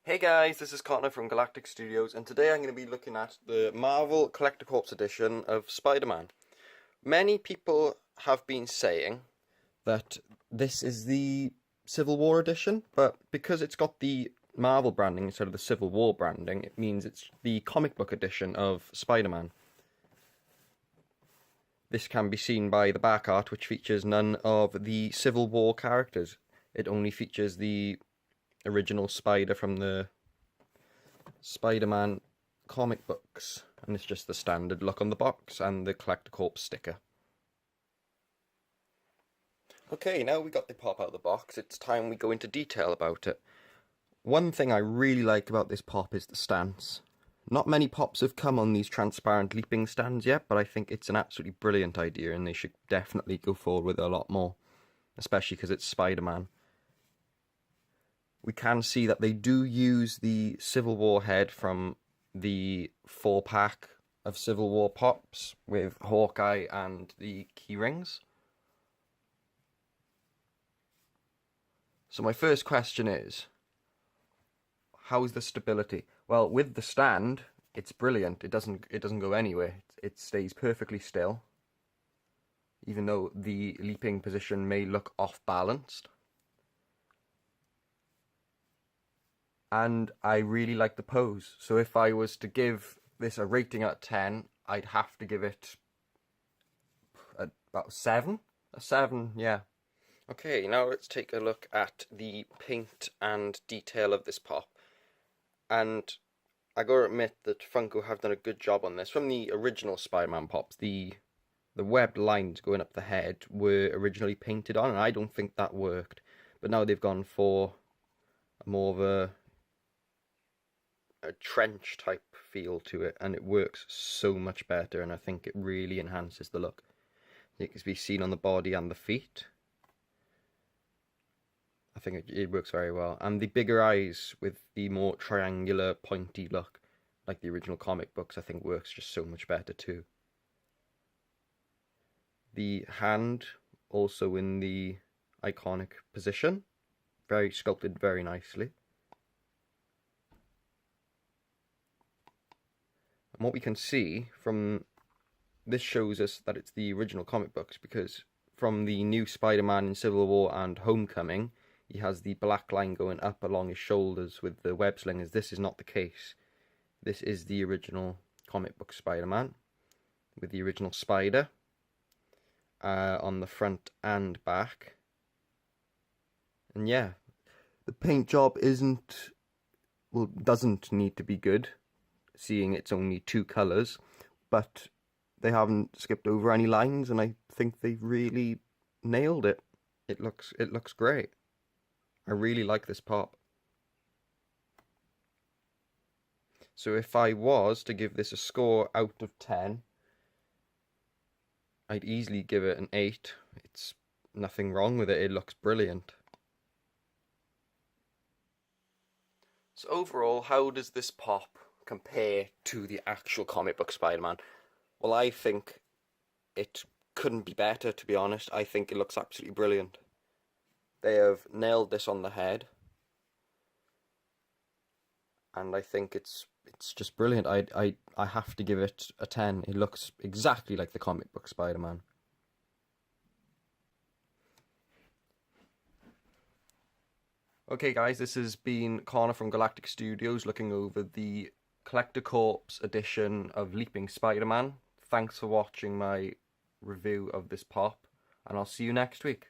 Hey guys, this is Connor from Galactic Studios, and today I'm going to be looking at the Marvel Collector Corps edition of Spider-Man. Many people have been saying that this is the Civil War edition, but because it's got the Marvel branding instead of the Civil War branding, it means it's the comic book edition of Spider-Man. This can be seen by the back art, which features none of the Civil War characters. It only features the original Spider from the Spider-Man comic books, and it's just the standard look on the box and the Collector Corps sticker. Okay, now we got the pop out of the box, it's time we go into detail about it. One thing I really like about this pop is the stance. Not many pops have come on these transparent leaping stands yet, but I think it's an absolutely brilliant idea and they should definitely go forward with it a lot more, especially because it's Spider-Man. We can see that they do use the Civil War head from the 4-pack of Civil War pops with Hawkeye and the keyrings. So my first question is, how's the stability? Well, with the stand, it's brilliant. It doesn't go anywhere. It stays perfectly still, even though the leaping position may look off balanced. And I really like the pose. So if I was to give this a rating out of 10, I'd have to give it about 7? A 7, yeah. Okay, now let's take a look at the paint and detail of this pop. And I gotta admit that Funko have done a good job on this. From the original Spider-Man pops, the webbed lines going up the head were originally painted on, and I don't think that worked. But now they've gone for more of a trench type feel to it, and it works so much better, and I think it really enhances the look. It can be seen on the body and the feet. I think it works very well, and the bigger eyes with the more triangular pointy look like the original comic books I think works just so much better too. The hand also in the iconic position, very sculpted very nicely. And what we can see from this shows us that it's the original comic books, because from the new Spider-Man in Civil War and Homecoming, he has the black line going up along his shoulders with the web slingers. This is not the case. This is the original comic book Spider-Man with the original Spider on the front and back. And yeah, the paint job doesn't need to be good, seeing it's only 2 colours, but they haven't skipped over any lines, and I think they've really nailed it. It looks great. I really like this pop. So if I was to give this a score out of 10, I'd easily give it an 8. It's nothing wrong with it. It looks brilliant. So overall, how does this pop compare to the actual comic book Spider-Man? Well, I think it couldn't be better, to be honest. I think it looks absolutely brilliant. They have nailed this on the head, and I think it's just brilliant. I have to give it a 10. It looks exactly like the comic book Spider-Man. Okay guys, this has been Connor from Galactic Studios looking over the Collector Corps edition of Leaping Spider-Man. Thanks for watching my review of this pop, and I'll see you next week.